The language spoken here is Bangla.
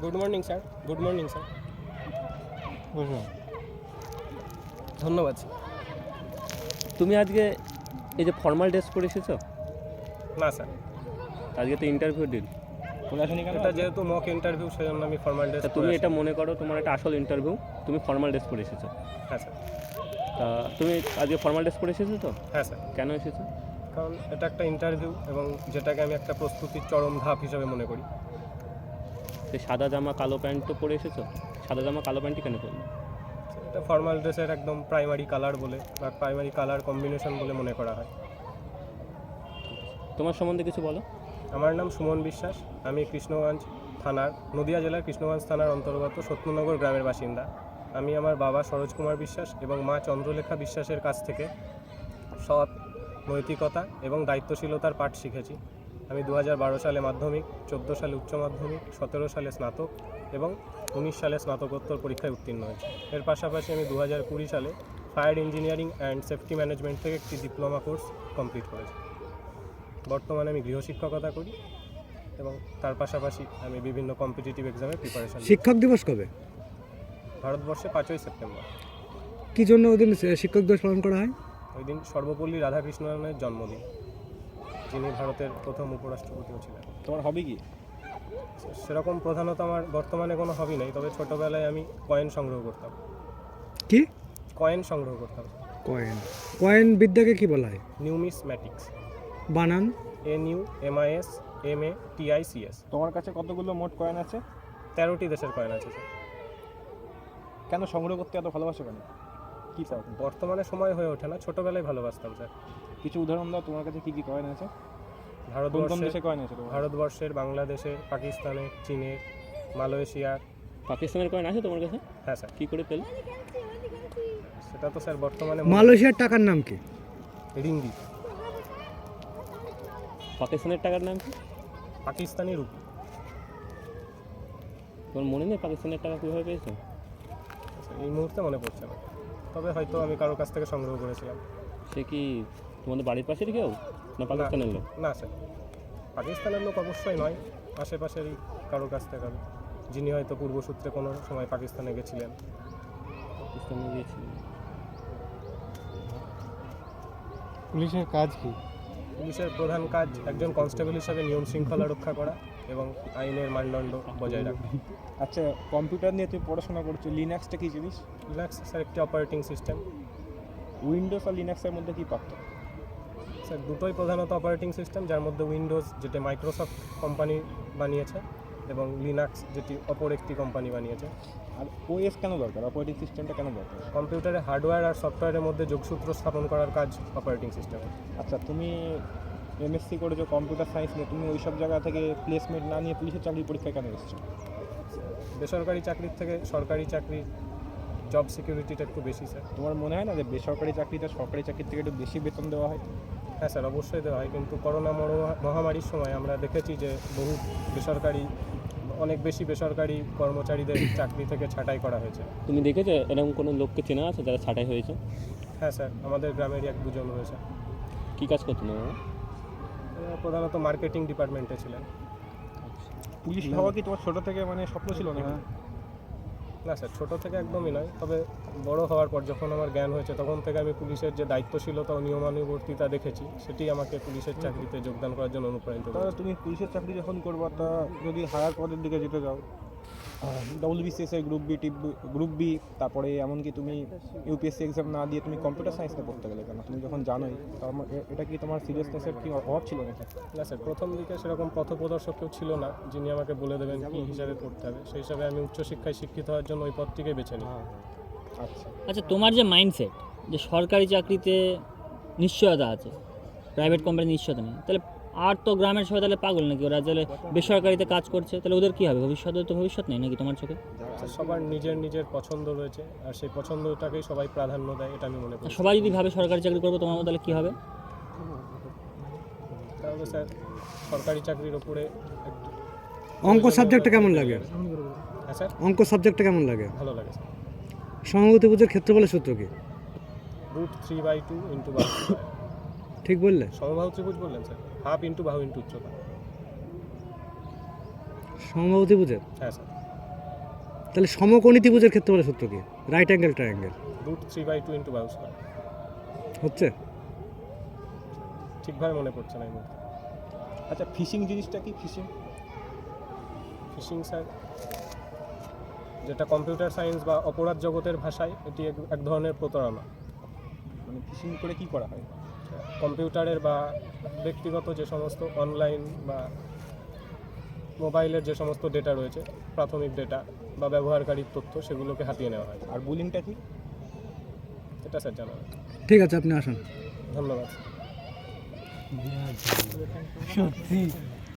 Good morning sir. Good morning sir. ধন্যবাদ স্যার। তুমি আজকে এই যে ফর্মাল ড্রেস পরে এসেছো? না স্যার, আজকে তো ইন্টারভিউ দিন, এটা যেহেতু মক ইন্টারভিউ সেজন্য আমি ফর্মাল ড্রেস তা তুমি এটা মনে করো তোমার একটা আসল ইন্টারভিউ, তুমি ফর্মাল ড্রেস পরে এসেছো। হ্যাঁ স্যার। তা তুমি আজকে ফর্মাল ড্রেস পরে এসেছো তো? হ্যাঁ স্যার। কেন এসেছো? কারণ এটা একটা ইন্টারভিউ এবং যেটাকে আমি একটা প্রস্তুতির চরম ধাপ হিসেবে মনে করি। এই সাদা জামা কালো প্যান্ট তো পরে এসেছো, সাদা জামা কালো প্যান্টই কেন পরলে? এটা ফর্মাল ড্রেসের একদম প্রাইমারি কালার বলে বা প্রাইমারি কালার কম্বিনেশন বলে মনে করা হয়। তোমার সম্বন্ধে কিছু বলো। আমার নাম সুমন বিশ্বাস। আমি কৃষ্ণগঞ্জ থানার, নদিয়া জেলার কৃষ্ণগঞ্জ থানার অন্তর্গত সত্যনগর গ্রামের বাসিন্দা। আমি আমার বাবা সরোজ কুমার বিশ্বাস এবং মা চন্দ্রলেখা বিশ্বাসের কাছ থেকে সৎ, নৈতিকতা এবং দায়িত্বশীলতার পাঠ শিখেছি। আমি 2012 সালে মাধ্যমিক, 14 সালে উচ্চ মাধ্যমিক, 17 সালে স্নাতক এবং 19 সালে স্নাতকোত্তর পরীক্ষায় উত্তীর্ণ হয়েছি। এর পাশাপাশি আমি 2020 সালে fire engineering and safety management থেকে একটি ডিপ্লোমা কোর্স কমপ্লিট করেছি। বর্তমানে আমি গৃহশিক্ষকতা করি এবং তার পাশাপাশি আমি বিভিন্ন কম্পিটিটিভ এক্সামে প্রিপারেশন। শিক্ষক দিবস কবে? ভারতবর্ষে 5ই সেপ্টেম্বর। কী জন্য ওই দিন শিক্ষক দিবস পালন করা হয়? ওই দিন সর্বপল্লী রাধাকৃষ্ণনের জন্মদিন, যিনি ভারতের প্রথম উপরাষ্ট্রপতিও ছিলেন। তোমার হবি কি? সেরকম প্রধানত আমার বর্তমানে কোনো হবি নেই, তবে ছোটোবেলায় আমি কয়েন সংগ্রহ করতাম। কি কয়েন সংগ্রহ করতাম। কয়েন? কয়েন বিদ্যাকে কি বলা হয়? নিউমিসম্যাটিক্স। বানান? NUMISMATICS। তোমার কাছে কতগুলো মোট কয়েন আছে? 13টি দেশের কয়েন আছে স্যার। কেন সংগ্রহ করতে এত ভালোবাসো কেন? কি চাও? বর্তমানে সময় হয়ে ওঠে না, ছোটোবেলায় ভালোবাসতাম স্যার। কিছু উদাহরণ দাও, তোমার কাছে কি কি কয়েন আছে? কোন কোন ভারতবর্ষের, দেশে কয়েন আছে তোমার? ভারতবর্ষের, বাংলাদেশের, পাকিস্তানের, চীনের, মালয়েশিয়ার। পাকিস্তানের কয়েন আছে তোমার কাছে? হ্যাঁ স্যার। কী করে পেলে? সেটা তো স্যার বর্তমানে মালয়েশিয়ার টাকার নাম কি? রিঙ্গিত। পাকিস্তানের টাকার নাম কি? পাকিস্তানি রুপি। তোমার মনে নেই পাকিস্তানের টাকা কীভাবে পেয়েছো? এই মুহূর্তে মনে পড়ছে না, তবে হয়তো আমি কারোর কাছ থেকে সংগ্রহ করেছিলাম। সে কি তোমাদের বাড়ির পাশের কেউ না পাকিস্তানের লোক? না স্যার, পাকিস্তানের লোক অবশ্যই নয়, আশেপাশেরই কারোর কাছ থেকে হবে, যিনি হয়তো পূর্বসূত্রে কোনো সময় পাকিস্তানে গেছিলেন। পাকিস্তানে গিয়েছিলেন। পুলিশের কাজ কি? পুলিশের প্রধান কাজ একজন কনস্টেবল হিসাবে নিয়ম শৃঙ্খলা রক্ষা করা এবং আইনের মানদণ্ড বজায় রাখা। আচ্ছা, কম্পিউটার নিয়ে তুমি পড়াশোনা করছো, লিনাক্সটা কি জিনিস? লিনাক্স স্যার একটি অপারেটিং সিস্টেম। উইন্ডোজ আর লিনাক্সের মধ্যে কি পার্থক্য? স্যার দুটোই প্রধানত অপারেটিং সিস্টেম, যার মধ্যে উইন্ডোজ যেটা মাইক্রোসফট কোম্পানি বানিয়েছে এবং লিনাক্স যেটি অপর একটি কোম্পানি বানিয়েছে। আর ওএস কেন দরকার? অপারেটিং সিস্টেমটা কেন দরকার? কম্পিউটারে হার্ডওয়্যার আর সফটওয়্যারের মধ্যে যোগসূত্র স্থাপন করার কাজ অপারেটিং সিস্টেম। আচ্ছা, তুমি এমএসসি করেছো কম্পিউটার সায়েন্স নিয়ে, তুমি ওই সব জায়গা থেকে প্লেসমেন্ট না নিয়ে পুলিশের চাকরির পরীক্ষায় কেন এসেছো? বেসরকারি চাকরির থেকে সরকারি চাকরির জব সিকিউরিটিটা একটু বেশি স্যার। তোমার মনে হয় না যে বেসরকারি চাকরিটা সরকারি চাকরির থেকে একটু বেশি বেতন দেওয়া হয়? হ্যাঁ স্যার, অবশ্যই দেওয়া হয়, কিন্তু করোনা মহামারীর সময় আমরা দেখেছি যে বহু বেসরকারি, অনেক বেশি বেসরকারি কর্মচারীদের চাকরি থেকে ছাঁটাই করা হয়েছে। তুমি দেখেছো এরকম কোনো লোককে চেনা আছে যারা ছাঁটাই হয়েছে? হ্যাঁ স্যার, আমাদের গ্রামেরই 1-2 জন রয়েছে। কী কাজ করতো না? এরা প্রধানত মার্কেটিং ডিপার্টমেন্টে ছিলেন। পুলিশ হওয়া কি তোমার ছোটো থেকে মানে স্বপ্ন ছিল না? না স্যার, ছোটো থেকে একদমই নয়, তবে বড় হওয়ার পর যখন আমার জ্ঞান হয়েছে তখন থেকে আমি পুলিশের যে দায়িত্বশীলতা ও নিয়মানুবর্তিতা দেখেছি, সেটি আমাকে পুলিশের চাকরিতে যোগদান করার জন্য অনুপ্রাণিত তা করেছে। তুমি পুলিশের চাকরি যখন করবা, তা যদি হায়ার পদের দিকে যেতে যাও, WBCS গ্রুপ বি, তারপরে এমনকি তুমি ইউপিএসসি এক্সাম না দিয়ে তুমি কম্পিউটার সায়েন্সটা পড়তে গেলে কেন? তুমি যখন জানোই, এটা কি তোমার সিরিয়াসনেসের কি অভাব ছিল নাকি? না স্যার, প্রথম দিকে সেরকম পথপ্রদর্শক কেউ ছিল না যিনি আমাকে বলে দেবেন কী হিসাবে পড়তে হবে। সেই হিসাবে আমি উচ্চশিক্ষায় শিক্ষিত হওয়ার জন্য ওই পথটিকে বেছে নিই। আচ্ছা, আচ্ছা, তোমার যে মাইন্ডসেট যে সরকারি চাকরিতে নিশ্চয়তা আছে, প্রাইভেট কোম্পানির নিশ্চয়তা নেই, তাহলে আর তো গ্রামের সবাই তাহলে পাগল নাকি? ওরা তাহলে বেসরকারিতে কাজ করছে, তাহলে ওদের কী হবে? ভবিষ্যতে তো ভবিষ্যৎ নেই নাকি তোমার চোখে? সবার নিজের নিজের পছন্দ রয়েছে, আর সেই পছন্দটাকেই সবাই প্রাধান্য দেয়, এটা আমি মনে করি। সবাই যদি ভাবে সরকারি চাকরি করবো তোমার মতো, তাহলে কী হবে? তাহলে স্যার সরকারি চাকরির ওপরে অঙ্ক সাবজেক্টটা কেমন লাগে? হ্যাঁ স্যার, অঙ্ক সাবজেক্টটা কেমন লাগে? ভালো লাগে স্যার। সমবাহুত্রিভুজের ক্ষেত্রফলের সূত্র কি? √3/2 ইন্টু বাহু। ঠিক বললে? সমবাহু ত্রিভুজ বললেন স্যার, হাফ ইন্টু বাহু ইন্টু উচ্চতা। সমবাহুত্রিভুজের হ্যাঁ স্যার। তাহলে সমকোণী ত্রিভুজের ক্ষেত্রফলের সূত্র কি? রাইট অ্যাঙ্গেল ট্রায়াঙ্গেল √3/2 ইন্টু বায়ু স্কয়ার। হচ্ছে? ঠিকভাবে মনে পড়ছে না এই মুহূর্তে। আচ্ছা, ফিশিং জিনিসটা কি? ফিশিং ফিশিং স্যার, যেটা কম্পিউটার সায়েন্স বা অপরাধ জগতের ভাষায় এটি এক ধরনের প্রতারণা। মানে ফিশিং করে কি করা হয়? কম্পিউটারের বা ব্যক্তিগত যে সমস্ত অনলাইন বা মোবাইলের যে সমস্ত ডেটা রয়েছে, প্রাথমিক ডেটা বা ব্যবহারকারীর তথ্য, সেগুলোকে হাতিয়ে নেওয়া হয়। আর বুলিংটা কি? এটা স্যার জানা নেই। ঠিক আছে, আপনি আসুন। ধন্যবাদ।